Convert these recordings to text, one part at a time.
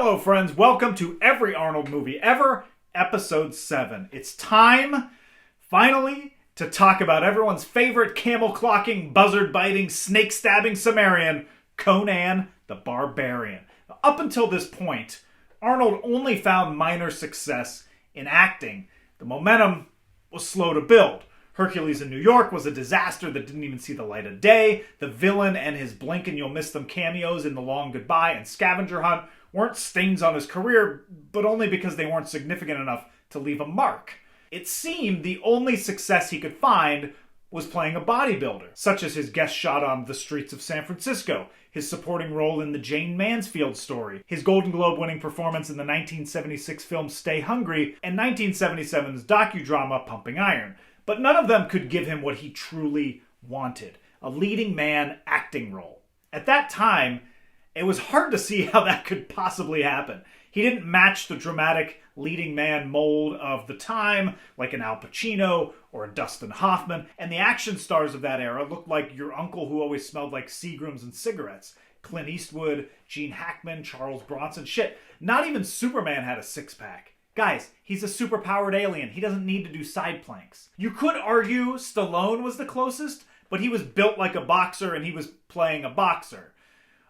Hello friends, welcome to Every Arnold Movie Ever, Episode 7. It's time, finally, to talk about everyone's favorite camel-clocking, buzzard-biting, snake-stabbing Cimmerian, Conan the Barbarian. Up until this point, Arnold only found minor success in acting. The momentum was slow to build. Hercules in New York was a disaster that didn't even see the light of day. The villain and his blink and you'll miss them cameos in The Long Goodbye and Scavenger Hunt weren't stings on his career, but only because they weren't significant enough to leave a mark. It seemed the only success he could find was playing a bodybuilder, such as his guest shot on The Streets of San Francisco, his supporting role in the JAYNE Mansfield story, his Golden Globe-winning performance in the 1976 film Stay Hungry, and 1977's docudrama Pumping Iron. But none of them could give him what he truly wanted, a leading man acting role. At that time, it was hard to see how that could possibly happen. He didn't match the dramatic leading man mold of the time, like an Al Pacino or a Dustin Hoffman, and the action stars of that era looked like your uncle who always smelled like Seagrams and cigarettes. Clint Eastwood, Gene Hackman, Charles Bronson, shit. Not even Superman had a six-pack. Guys, he's a superpowered alien. He doesn't need to do side planks. You could argue Stallone was the closest, but he was built like a boxer and he was playing a boxer.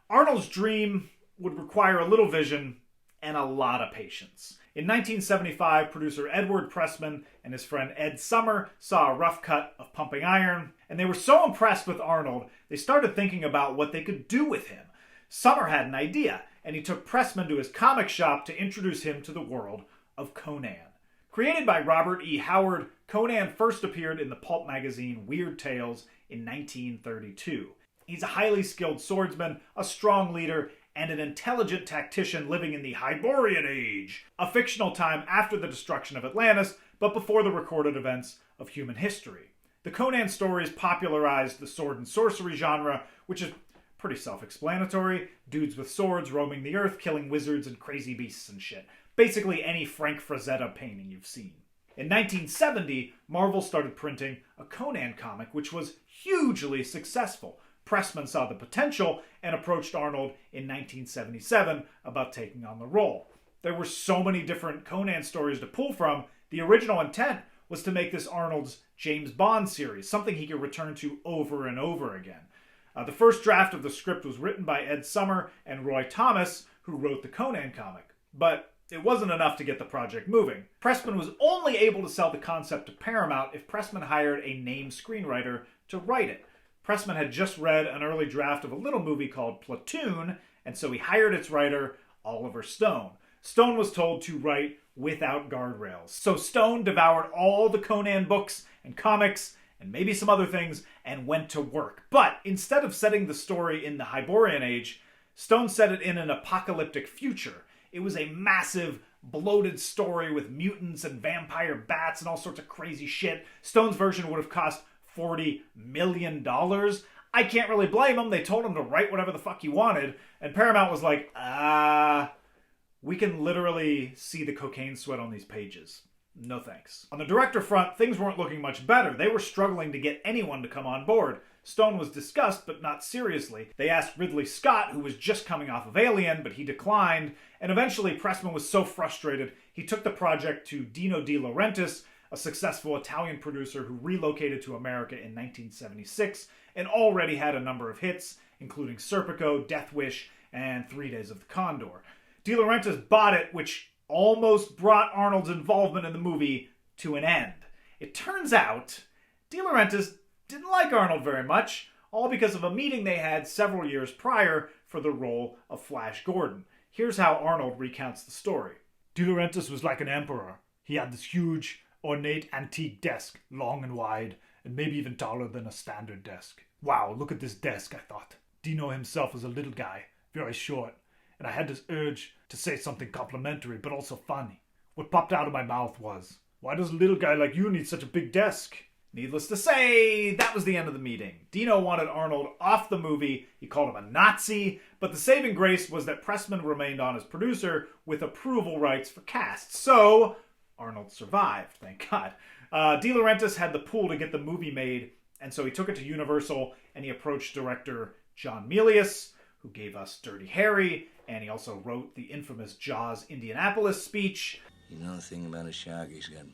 Arnold's dream would require a little vision and a lot of patience. In 1975, producer Edward Pressman and his friend Ed Summer saw a rough cut of Pumping Iron, and they were so impressed with Arnold, they started thinking about what they could do with him. Summer had an idea, and he took Pressman to his comic shop to introduce him to the world of Conan. Created by Robert E. Howard, Conan first appeared in the pulp magazine Weird Tales in 1932. He's a highly skilled swordsman, a strong leader, and an intelligent tactician living in the Hyborian Age, a fictional time after the destruction of Atlantis, but before the recorded events of human history. The Conan stories popularized the sword and sorcery genre, which is pretty self-explanatory. Dudes with swords roaming the earth, killing wizards and crazy beasts and shit. Basically any Frank Frazetta painting you've seen. In 1970, Marvel started printing a Conan comic, which was hugely successful. Pressman saw the potential and approached Arnold in 1977 about taking on the role. There were so many different Conan stories to pull from, the original intent was to make this Arnold's James Bond series, something he could return to over and over again. The first draft of the script was written by Ed Summer and Roy Thomas, who wrote the Conan comic. But it wasn't enough to get the project moving. Pressman was only able to sell the concept to Paramount if Pressman hired a named screenwriter to write it. Pressman had just read an early draft of a little movie called Platoon, and so he hired its writer, Oliver Stone. Stone was told to write without guardrails. So Stone devoured all the Conan books and comics, and maybe some other things, and went to work. But instead of setting the story in the Hyborian Age, Stone set it in an apocalyptic future. It was a massive, bloated story with mutants and vampire bats and all sorts of crazy shit. Stone's version would have cost $40 million. I can't really blame him. They told him to write whatever the fuck he wanted. And Paramount was like, we can literally see the cocaine sweat on these pages. No thanks. On the director front, things weren't looking much better. They were struggling to get anyone to come on board. Stone was discussed, but not seriously. They asked Ridley Scott, who was just coming off of Alien, but he declined. And eventually, Pressman was so frustrated, he took the project to Dino De Laurentiis, a successful Italian producer who relocated to America in 1976 and already had a number of hits, including Serpico, Death Wish, and 3 Days of the Condor. De Laurentiis bought it, which almost brought Arnold's involvement in the movie to an end. It turns out, De Laurentiis didn't like Arnold very much, all because of a meeting they had several years prior for the role of Flash Gordon. Here's how Arnold recounts the story. De Laurentiis was like an emperor. He had this huge, ornate antique desk, long and wide, and maybe even taller than a standard desk. Wow, look at this desk, I thought. Dino himself was a little guy, very short, and I had this urge to say something complimentary, but also funny. What popped out of my mouth was, why does a little guy like you need such a big desk? Needless to say, that was the end of the meeting. Dino wanted Arnold off the movie. He called him a Nazi, but the saving grace was that Pressman remained on as producer with approval rights for casts. So Arnold survived, thank God. De Laurentiis had the pull to get the movie made, and so he took it to Universal, and he approached director John Milius, who gave us Dirty Harry, and he also wrote the infamous Jaws Indianapolis speech. You know the thing about a shark, he's got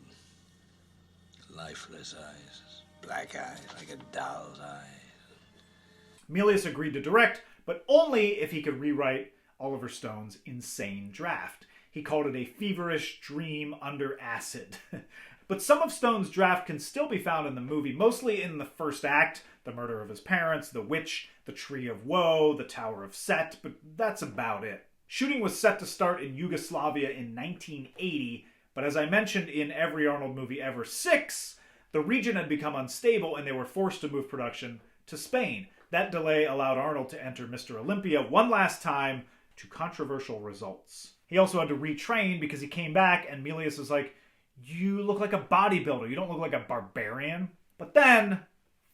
lifeless eyes, black eyes, like a doll's eyes. Milius agreed to direct, but only if he could rewrite Oliver Stone's insane draft. He called it a feverish dream under acid. But some of Stone's draft can still be found in the movie, mostly in the first act, the murder of his parents, the witch, the Tree of Woe, the Tower of Set, but that's about it. Shooting was set to start in Yugoslavia in 1980, but as I mentioned in Every Arnold Movie Ever 6, the region had become unstable and they were forced to move production to Spain. That delay allowed Arnold to enter Mr. Olympia one last time, to controversial results. He also had to retrain because he came back and Milius was like, "You look like a bodybuilder, you don't look like a barbarian." But then,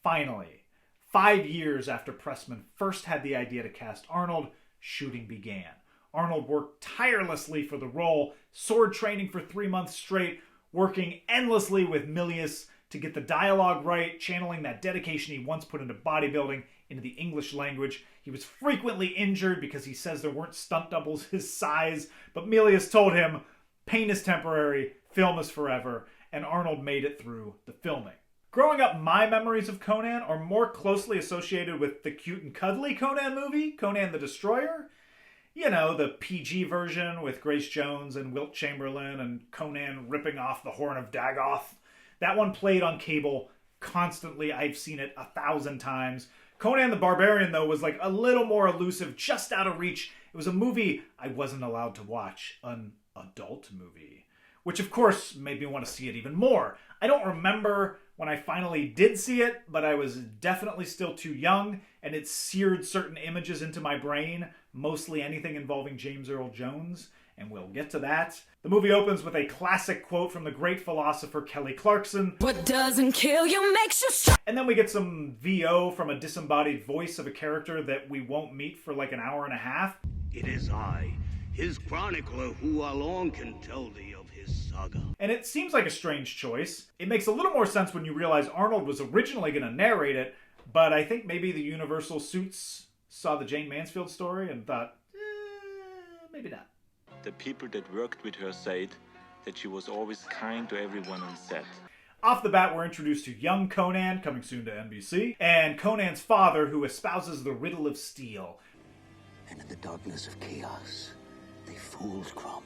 finally, 5 years after Pressman first had the idea to cast Arnold, shooting began. Arnold worked tirelessly for the role, sword training for 3 months straight, working endlessly with Milius to get the dialogue right, channeling that dedication he once put into bodybuilding into the English language. He was frequently injured because he says there weren't stunt doubles his size, but Milius told him, pain is temporary, film is forever, and Arnold made it through the filming. Growing up, my memories of Conan are more closely associated with the cute and cuddly Conan movie, Conan the Destroyer. You know, the PG version with Grace Jones and Wilt Chamberlain and Conan ripping off the horn of Dagoth. That one played on cable constantly. I've seen it 1,000 times. Conan the Barbarian, though, was like a little more elusive, just out of reach. It was a movie I wasn't allowed to watch, an adult movie, which of course made me want to see it even more. I don't remember when I finally did see it, but I was definitely still too young, and it seared certain images into my brain, mostly anything involving James Earl Jones, and we'll get to that. The movie opens with a classic quote from the great philosopher Kelly Clarkson. "What doesn't kill you makes you strong." And then we get some VO from a disembodied voice of a character that we won't meet for like an hour and a half. "It is I, his chronicler, who alone can tell thee of his saga." And it seems like a strange choice. It makes a little more sense when you realize Arnold was originally going to narrate it, but I think maybe the Universal suits saw the Jayne Mansfield story and thought, maybe not. The people that worked with her said that she was always kind to everyone on set. Off the bat, we're introduced to young Conan, coming soon to NBC, and Conan's father, who espouses the riddle of steel. "And in the darkness of chaos, they fooled Crom,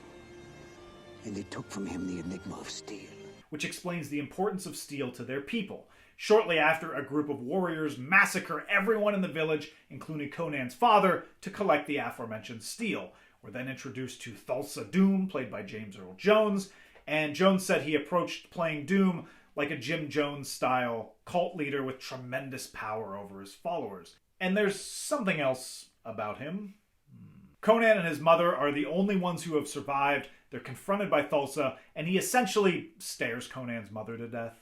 and they took from him the enigma of steel," which explains the importance of steel to their people. Shortly after, a group of warriors massacre everyone in the village, including Conan's father, to collect the aforementioned steel. We're then introduced to Thulsa Doom, played by James Earl Jones, and Jones said he approached playing Doom like a Jim Jones-style cult leader with tremendous power over his followers. And there's something else about him. Conan and his mother are the only ones who have survived. They're confronted by Thulsa, and he essentially stares Conan's mother to death.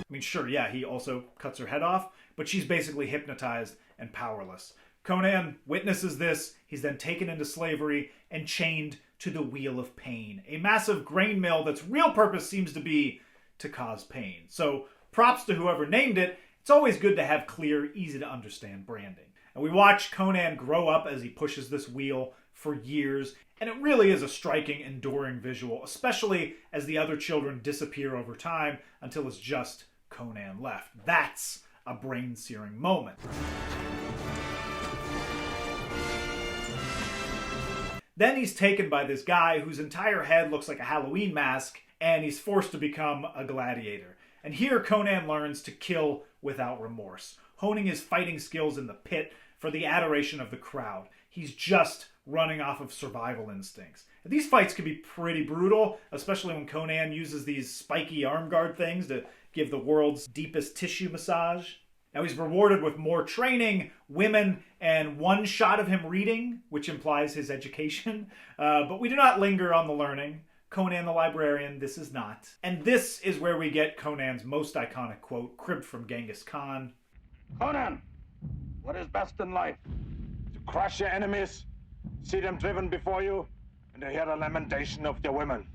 I mean, sure, yeah, he also cuts her head off, but she's basically hypnotized and powerless. Conan witnesses this. He's then taken into slavery and chained to the Wheel of Pain, a massive grain mill that's real purpose seems to be to cause pain. So props to whoever named it. It's always good to have clear, easy to understand branding. And we watch Conan grow up as he pushes this wheel for years, and it really is a striking, enduring visual, especially as the other children disappear over time until it's just Conan left. That's a brain-searing moment. Then he's taken by this guy whose entire head looks like a Halloween mask, and he's forced to become a gladiator. And here Conan learns to kill without remorse, honing his fighting skills in the pit for the adoration of the crowd. He's just running off of survival instincts. And these fights can be pretty brutal, especially when Conan uses these spiky arm guard things to give the world's deepest tissue massage. Now he's rewarded with more training, women, and one shot of him reading, which implies his education. But we do not linger on the learning. Conan the Librarian, this is not. And this is where we get Conan's most iconic quote, cribbed from Genghis Khan. "Conan, what is best in life? To crush your enemies, see them driven before you, and to hear the lamentation of their women."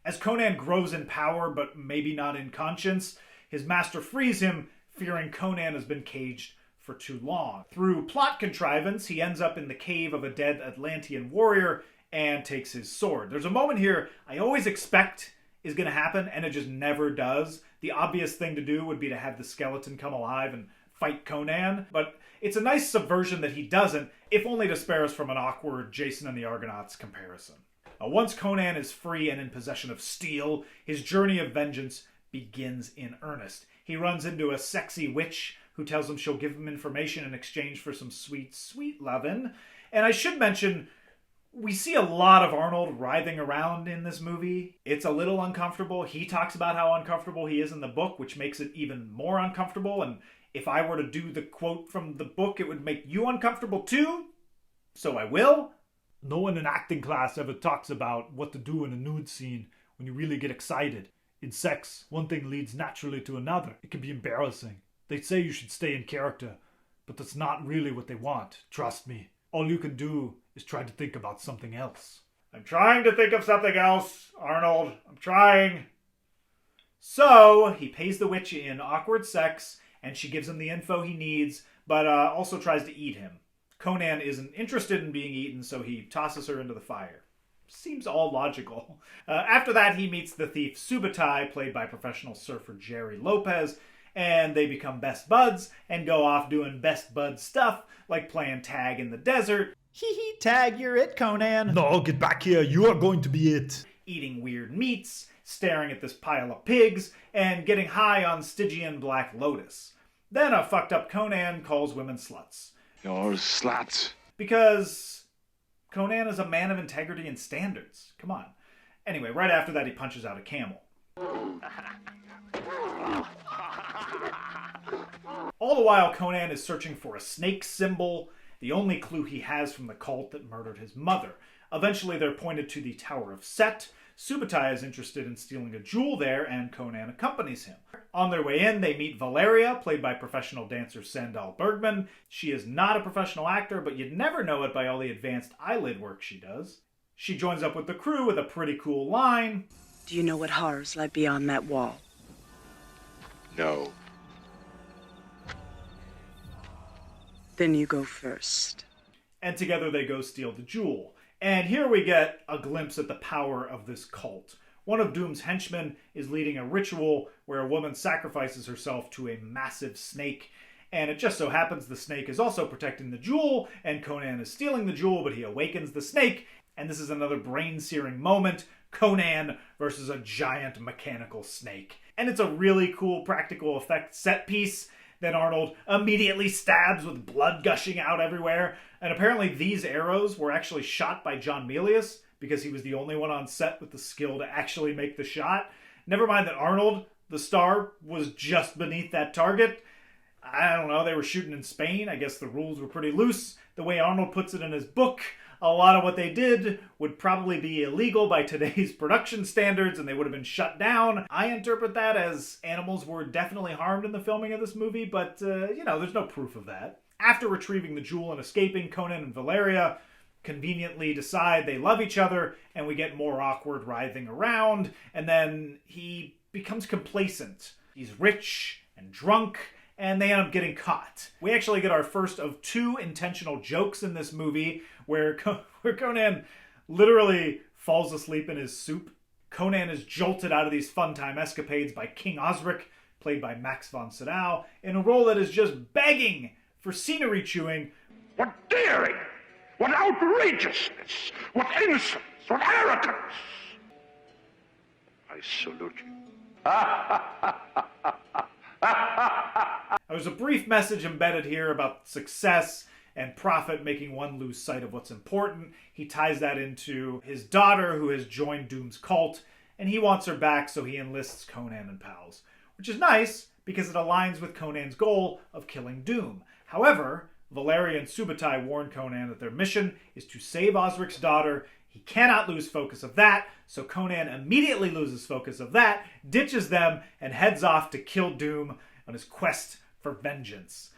As Conan grows in power, but maybe not in conscience, his master frees him, fearing Conan has been caged for too long. Through plot contrivance, he ends up in the cave of a dead Atlantean warrior and takes his sword. There's a moment here I always expect is going to happen, and it just never does. The obvious thing to do would be to have the skeleton come alive and fight Conan, but it's a nice subversion that he doesn't, if only to spare us from an awkward Jason and the Argonauts comparison. Once Conan is free and in possession of steel, his journey of vengeance begins in earnest. He runs into a sexy witch who tells him she'll give him information in exchange for some sweet, sweet lovin'. And I should mention, we see a lot of Arnold writhing around in this movie. It's a little uncomfortable. He talks about how uncomfortable he is in the book, which makes it even more uncomfortable. And if I were to do the quote from the book, it would make you uncomfortable too. So I will. No one in acting class ever talks about what to do in a nude scene when you really get excited. In sex, one thing leads naturally to another. It can be embarrassing. They say you should stay in character, but that's not really what they want. Trust me. All you can do is try to think about something else. I'm trying to think of something else, Arnold. I'm trying. So, he pays the witch in awkward sex, and she gives him the info he needs, but also tries to eat him. Conan isn't interested in being eaten, so he tosses her into the fire. Seems all logical. After that, he meets the thief Subutai, played by professional surfer Jerry Lopez, and they become best buds and go off doing best bud stuff, like playing tag in the desert. Hee hee, tag, you're it, Conan. No, get back here, you are going to be it. Eating weird meats, staring at this pile of pigs, and getting high on Stygian Black Lotus. Then a fucked up Conan calls women sluts. You're sluts. Because Conan is a man of integrity and standards. Come on. Anyway, right after that, he punches out a camel. All the while, Conan is searching for a snake symbol, the only clue he has from the cult that murdered his mother. Eventually, they're pointed to the Tower of Set. Subutai is interested in stealing a jewel there, and Conan accompanies him. On their way in, they meet Valeria, played by professional dancer Sandal Bergman. She is not a professional actor, but you'd never know it by all the advanced eyelid work she does. She joins up with the crew with a pretty cool line. Do you know what horrors lie beyond that wall? No. Then you go first. And together they go steal the jewel. And here we get a glimpse at the power of this cult. One of Doom's henchmen is leading a ritual where a woman sacrifices herself to a massive snake. And it just so happens the snake is also protecting the jewel, and Conan is stealing the jewel, but he awakens the snake. And this is another brain-searing moment. Conan versus a giant mechanical snake. And it's a really cool practical effect set piece. Then Arnold immediately stabs with blood gushing out everywhere. And apparently these arrows were actually shot by John Milius because he was the only one on set with the skill to actually make the shot. Never mind that Arnold, the star, was just beneath that target. I don't know, they were shooting in Spain. I guess the rules were pretty loose. The way Arnold puts it in his book, a lot of what they did would probably be illegal by today's production standards, and they would have been shut down. I interpret that as animals were definitely harmed in the filming of this movie, but, there's no proof of that. After retrieving the jewel and escaping, Conan and Valeria conveniently decide they love each other, and we get more awkward writhing around, and then he becomes complacent. He's rich and drunk, and they end up getting caught. We actually get our first of two intentional jokes in this movie where Conan literally falls asleep in his soup. Conan is jolted out of these fun time escapades by King Osric, played by Max von Sydow, in a role that is just begging for scenery chewing. What daring! What outrageousness! What insolence! What arrogance! I salute you. There's a brief message embedded here about success and profit making one lose sight of what's important. He ties that into his daughter, who has joined Doom's cult, and he wants her back, so he enlists Conan and pals. Which is nice, because it aligns with Conan's goal of killing Doom. However, Valeria and Subutai warn Conan that their mission is to save Osric's daughter. He cannot lose focus of that, so Conan immediately loses focus of that, ditches them, and heads off to kill Doom on his quest for vengeance.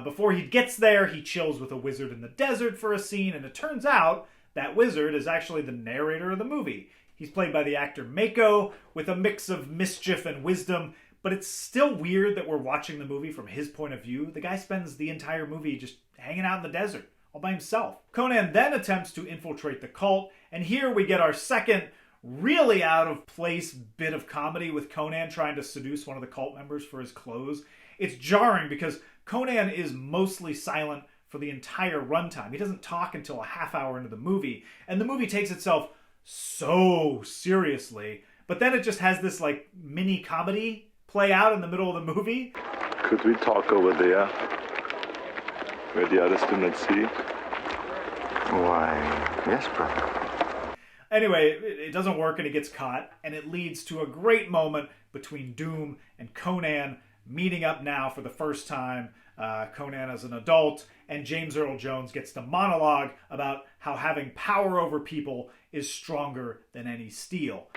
Before he gets there, he chills with a wizard in the desert for a scene, and it turns out that wizard is actually the narrator of the movie. He's played by the actor Mako, with a mix of mischief and wisdom, but it's still weird that we're watching the movie from his point of view. The guy spends the entire movie just hanging out in the desert, all by himself. Conan then attempts to infiltrate the cult, and here we get our second really out of place bit of comedy with Conan trying to seduce one of the cult members for his clothes. It's jarring because Conan is mostly silent for the entire runtime. He doesn't talk until a half hour into the movie, and the movie takes itself so seriously, but then it just has this like mini comedy play out in the middle of the movie. Could we talk over there? Where the others do not see? Why, yes, brother. Anyway, it doesn't work and he gets caught, and it leads to a great moment between Doom and Conan meeting up now for the first time. Conan as an adult, and James Earl Jones gets to monologue about how having power over people is stronger than any steel.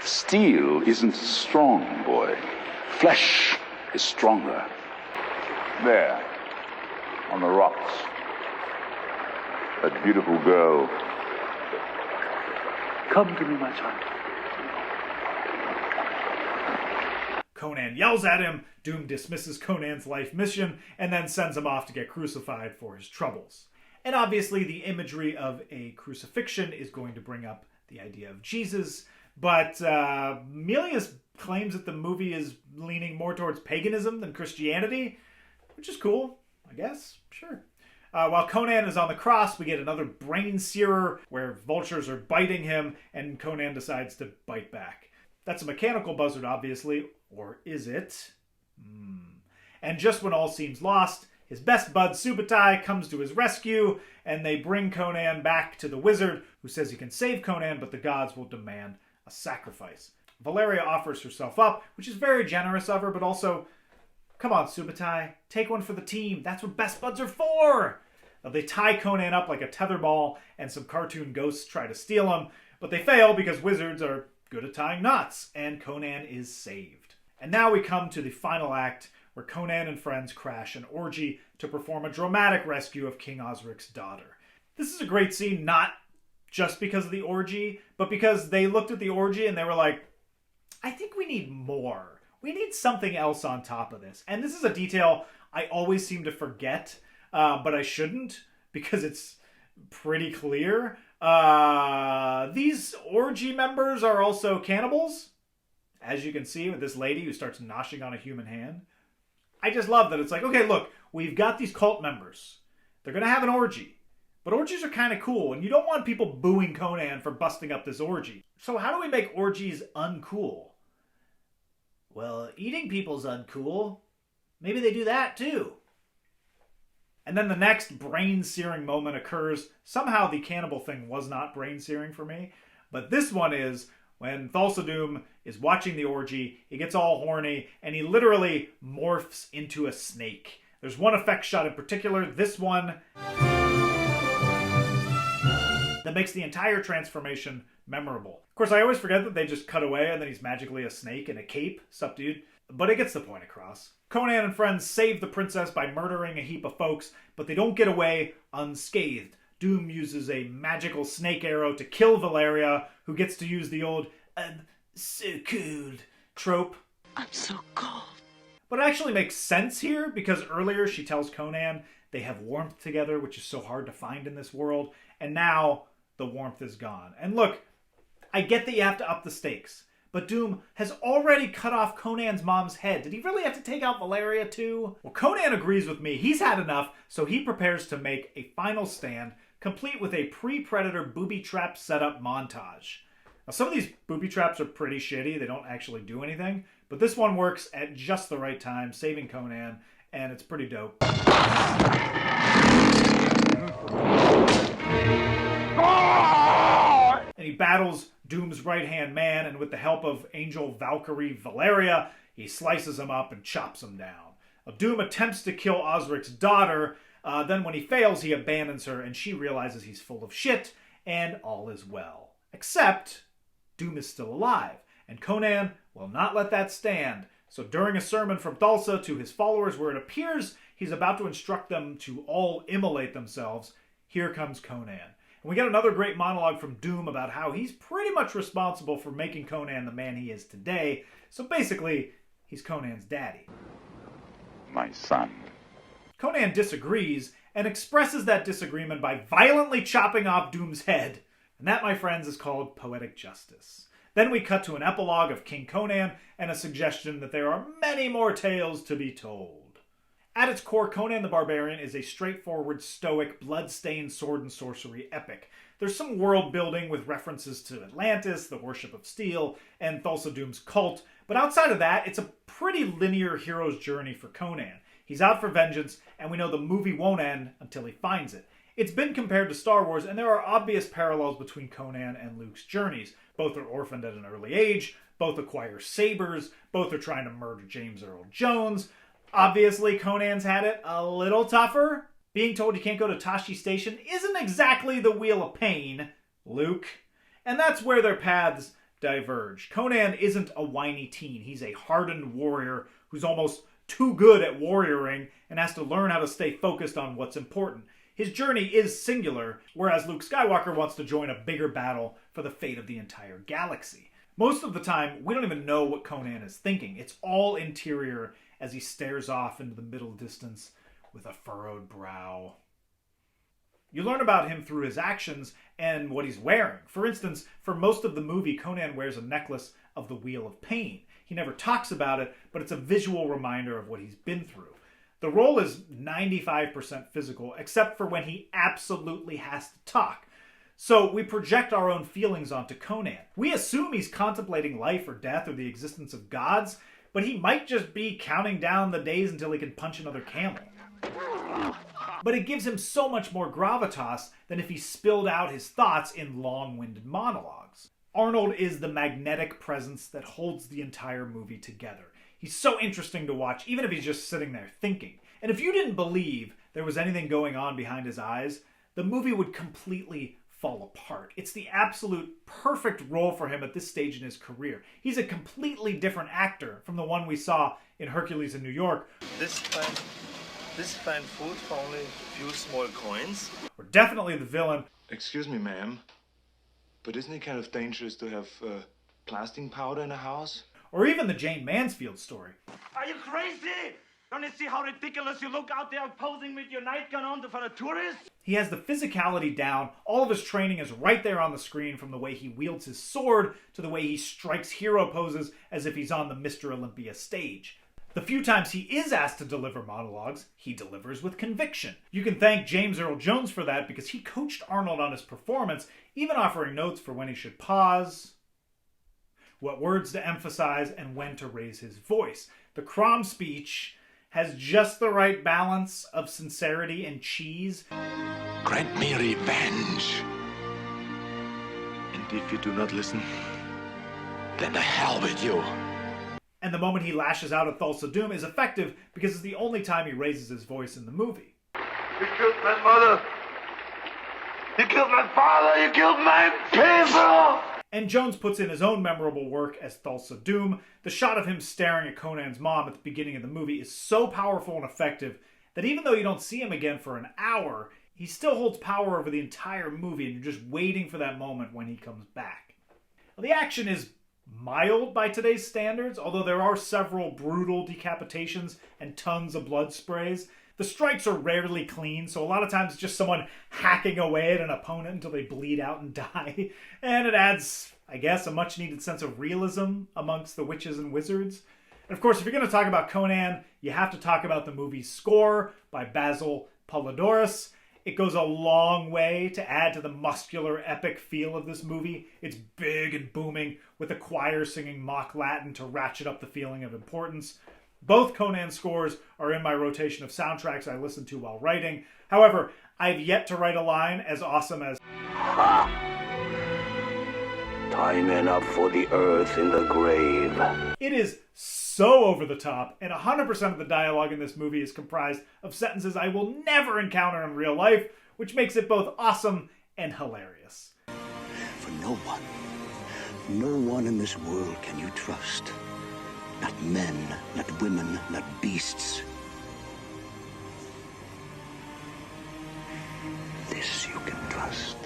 Steel isn't strong, boy. Flesh is stronger. There, on the rocks. That beautiful girl. Come to me, my child. Conan yells at him, Doom dismisses Conan's life mission, and then sends him off to get crucified for his troubles. And obviously the imagery of a crucifixion is going to bring up the idea of Jesus, but Milius claims that the movie is leaning more towards paganism than Christianity, which is cool, I guess, sure. While Conan is on the cross, we get another brain searer where vultures are biting him, and Conan decides to bite back. That's a mechanical buzzard, obviously, or is it? And just when all seems lost, his best bud Subutai comes to his rescue, and they bring Conan back to the wizard, who says he can save Conan, but the gods will demand a sacrifice. Valeria offers herself up, which is very generous of her, but also, come on, Subutai, take one for the team. That's what best buds are for! Now, they tie Conan up like a tetherball, and some cartoon ghosts try to steal him, but they fail because wizards are good at tying knots, and Conan is saved. And now we come to the final act, where Conan and friends crash an orgy to perform a dramatic rescue of King Osric's daughter. This is a great scene, not just because of the orgy, but because they looked at the orgy and they were like, I think we need more. We need something else on top of this. And this is a detail I always seem to forget, but I shouldn't, because it's pretty clear. These orgy members are also cannibals, as you can see with this lady who starts noshing on a human hand. I just love that it's like, okay, look, we've got these cult members. They're going to have an orgy. But orgies are kind of cool, and you don't want people booing Conan for busting up this orgy. So how do we make orgies uncool? Well, eating people's uncool. Maybe they do that too. And then the next brain-searing moment occurs. Somehow the cannibal thing was not brain-searing for me, but this one is when Thulsa Doom is watching the orgy, he gets all horny, and he literally morphs into a snake. There's one effect shot in particular, this one, that makes the entire transformation memorable. Of course, I always forget that they just cut away and then he's magically a snake in a cape. Sup, dude? But it gets the point across. Conan and friends save the princess by murdering a heap of folks, but they don't get away unscathed. Doom uses a magical snake arrow to kill Valeria, who gets to use the old, I'm so cool trope. I'm so cold. But it actually makes sense here, because earlier she tells Conan they have warmth together, which is so hard to find in this world, and now the warmth is gone. And look, I get that you have to up the stakes, but Doom has already cut off Conan's mom's head. Did he really have to take out Valeria too? Well, Conan agrees with me. He's had enough, so he prepares to make a final stand, complete with a pre-Predator booby trap setup montage. Now, some of these booby traps are pretty shitty. They don't actually do anything, but this one works at just the right time, saving Conan, and it's pretty dope. And he battles Doom's right-hand man, and with the help of Angel Valkyrie Valeria, he slices him up and chops him down. Now, Doom attempts to kill Osric's daughter, then when he fails, he abandons her, and she realizes he's full of shit, and all is well. Except, Doom is still alive, and Conan will not let that stand. So during a sermon from Thulsa to his followers where it appears he's about to instruct them to all immolate themselves, here comes Conan. And we get another great monologue from Doom about how he's pretty much responsible for making Conan the man he is today. So basically, he's Conan's daddy. My son. Conan disagrees and expresses that disagreement by violently chopping off Doom's head. And that, my friends, is called poetic justice. Then we cut to an epilogue of King Conan and a suggestion that there are many more tales to be told. At its core, Conan the Barbarian is a straightforward, stoic, blood-stained sword and sorcery epic. There's some world building with references to Atlantis, the worship of steel, and Thulsa Doom's cult, but outside of that, it's a pretty linear hero's journey for Conan. He's out for vengeance, and we know the movie won't end until he finds it. It's been compared to Star Wars, and there are obvious parallels between Conan and Luke's journeys. Both are orphaned at an early age, both acquire sabers, both are trying to murder James Earl Jones. Obviously, Conan's had it a little tougher. Being told you can't go to Tashi Station isn't exactly the Wheel of Pain, Luke. And that's where their paths diverge. Conan isn't a whiny teen. He's a hardened warrior who's almost too good at warrioring and has to learn how to stay focused on what's important. His journey is singular, whereas Luke Skywalker wants to join a bigger battle for the fate of the entire galaxy. Most of the time, we don't even know what Conan is thinking. It's all interior as he stares off into the middle distance with a furrowed brow. You learn about him through his actions and what he's wearing. For instance, for most of the movie, Conan wears a necklace of the Wheel of Pain. He never talks about it, but it's a visual reminder of what he's been through. The role is 95% physical, except for when he absolutely has to talk. So we project our own feelings onto Conan. We assume he's contemplating life or death or the existence of gods, but he might just be counting down the days until he can punch another camel. But it gives him so much more gravitas than if he spilled out his thoughts in long-winded monologues. Arnold is the magnetic presence that holds the entire movie together. He's so interesting to watch, even if he's just sitting there thinking. And if you didn't believe there was anything going on behind his eyes, the movie would completely fall apart. It's the absolute perfect role for him at this stage in his career. He's a completely different actor from the one we saw in Hercules in New York. This fine food for only a few small coins? Or definitely the villain. Excuse me, ma'am, but isn't it kind of dangerous to have blasting powder in a house? Or even the Jane Mansfield story. Are you crazy? Don't you see how ridiculous you look out there posing with your night gun on for the tourists? He has the physicality down. All of his training is right there on the screen, from the way he wields his sword to the way he strikes hero poses as if he's on the Mr. Olympia stage. The few times he is asked to deliver monologues, he delivers with conviction. You can thank James Earl Jones for that because he coached Arnold on his performance, even offering notes for when he should pause, what words to emphasize, and when to raise his voice. The Crom speech has just the right balance of sincerity and cheese. Grant me revenge. And if you do not listen, Then to hell with you. And the moment he lashes out at Thulsa Doom is effective because it's the only time he raises his voice in the movie. You killed my mother. You killed my father. You killed my people. And Jones puts in his own memorable work as Thulsa Doom. The shot of him staring at Conan's mom at the beginning of the movie is so powerful and effective that even though you don't see him again for an hour, he still holds power over the entire movie, and you're just waiting for that moment when he comes back. Well, the action is mild by today's standards, although there are several brutal decapitations and tons of blood sprays. The strikes are rarely clean, so a lot of times it's just someone hacking away at an opponent until they bleed out and die. And it adds, I guess, a much-needed sense of realism amongst the witches and wizards. And of course, if you're going to talk about Conan, you have to talk about the movie's score by Basil Poledouris. It goes a long way to add to the muscular, epic feel of this movie. It's big and booming, with a choir singing mock Latin to ratchet up the feeling of importance. Both Conan scores are in my rotation of soundtracks I listen to while writing. However, I've yet to write a line as awesome as Time enough for the earth in the grave. It is so over the top, and 100% of the dialogue in this movie is comprised of sentences I will never encounter in real life, which makes it both awesome and hilarious. For no one in this world can you trust. Not men, not women, not beasts. This you can trust.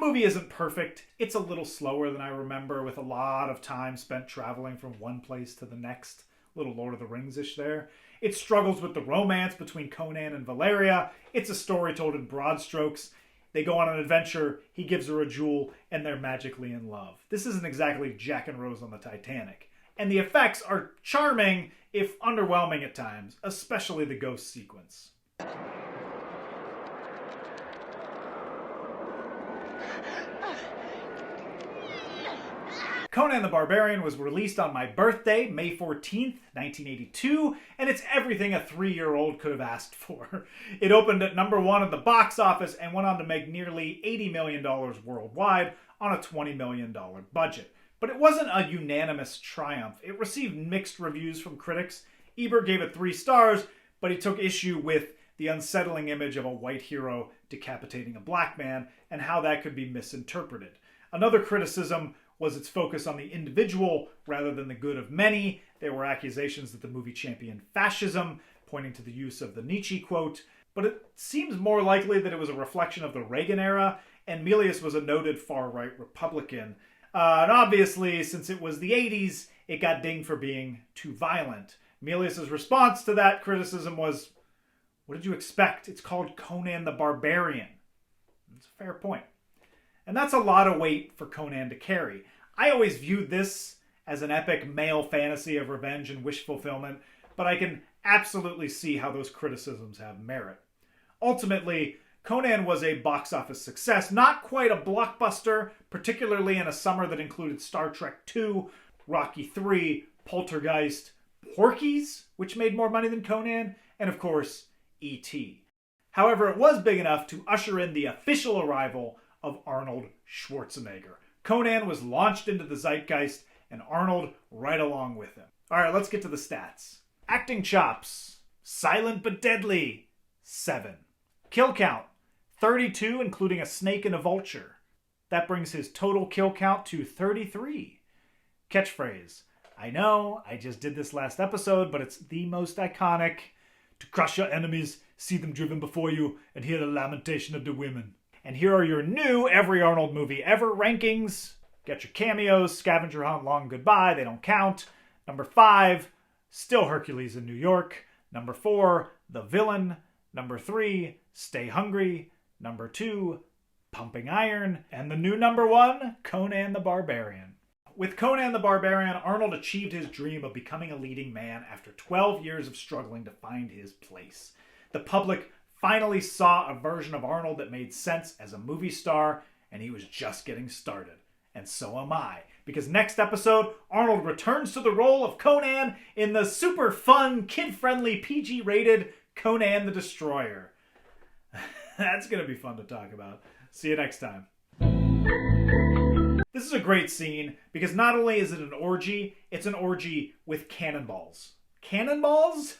movie isn't perfect. It's a little slower than I remember, with a lot of time spent traveling from one place to the next. A little Lord of the Rings-ish there. It struggles with the romance between Conan and Valeria. It's a story told in broad strokes. They go on an adventure, he gives her a jewel, and they're magically in love. This isn't exactly Jack and Rose on the Titanic. And the effects are charming, if underwhelming at times, especially the ghost sequence. Conan the Barbarian was released on my birthday, May 14th, 1982, and it's everything a 3-year-old could have asked for. It opened at #1 at the box office and went on to make nearly $80 million worldwide on a $20 million budget. But it wasn't a unanimous triumph. It received mixed reviews from critics. Ebert gave it 3 stars, but he took issue with the unsettling image of a white hero decapitating a black man and how that could be misinterpreted. Another criticism was its focus on the individual rather than the good of many. There were accusations that the movie championed fascism, pointing to the use of the Nietzsche quote, but it seems more likely that it was a reflection of the Reagan era, and Milius was a noted far-right Republican. And obviously, since it was the 80s, it got dinged for being too violent. Milius' response to that criticism was, "What did you expect? It's called Conan the Barbarian." That's a fair point. And that's a lot of weight for Conan to carry. I always viewed this as an epic male fantasy of revenge and wish fulfillment, but I can absolutely see how those criticisms have merit. Ultimately, Conan was a box office success, not quite a blockbuster, particularly in a summer that included Star Trek II, Rocky III, Poltergeist, Porky's, which made more money than Conan, and of course, E.T. However, it was big enough to usher in the official arrival of Arnold Schwarzenegger. Conan was launched into the zeitgeist, and Arnold right along with him. Alright, let's get to the stats. Acting chops, silent but deadly, 7. Kill count, 32, including a snake and a vulture. That brings his total kill count to 33. Catchphrase, I know, I just did this last episode, but it's the most iconic. To crush your enemies, see them driven before you, and hear the lamentation of the women. And here are your new Every Arnold Movie Ever rankings. Get your cameos, Scavenger Hunt, Long Goodbye, they don't count. Number 5, still Hercules in New York. Number 4, The Villain. Number 3, Stay Hungry. Number 2, Pumping Iron. And the new number 1, Conan the Barbarian. With Conan the Barbarian, Arnold achieved his dream of becoming a leading man after 12 years of struggling to find his place. The public finally saw a version of Arnold that made sense as a movie star, and he was just getting started. And so am I. Because next episode, Arnold returns to the role of Conan in the super fun, kid-friendly, PG-rated Conan the Destroyer. That's going to be fun to talk about. See you next time. This is a great scene because not only is it an orgy, it's an orgy with cannonballs. Cannonballs?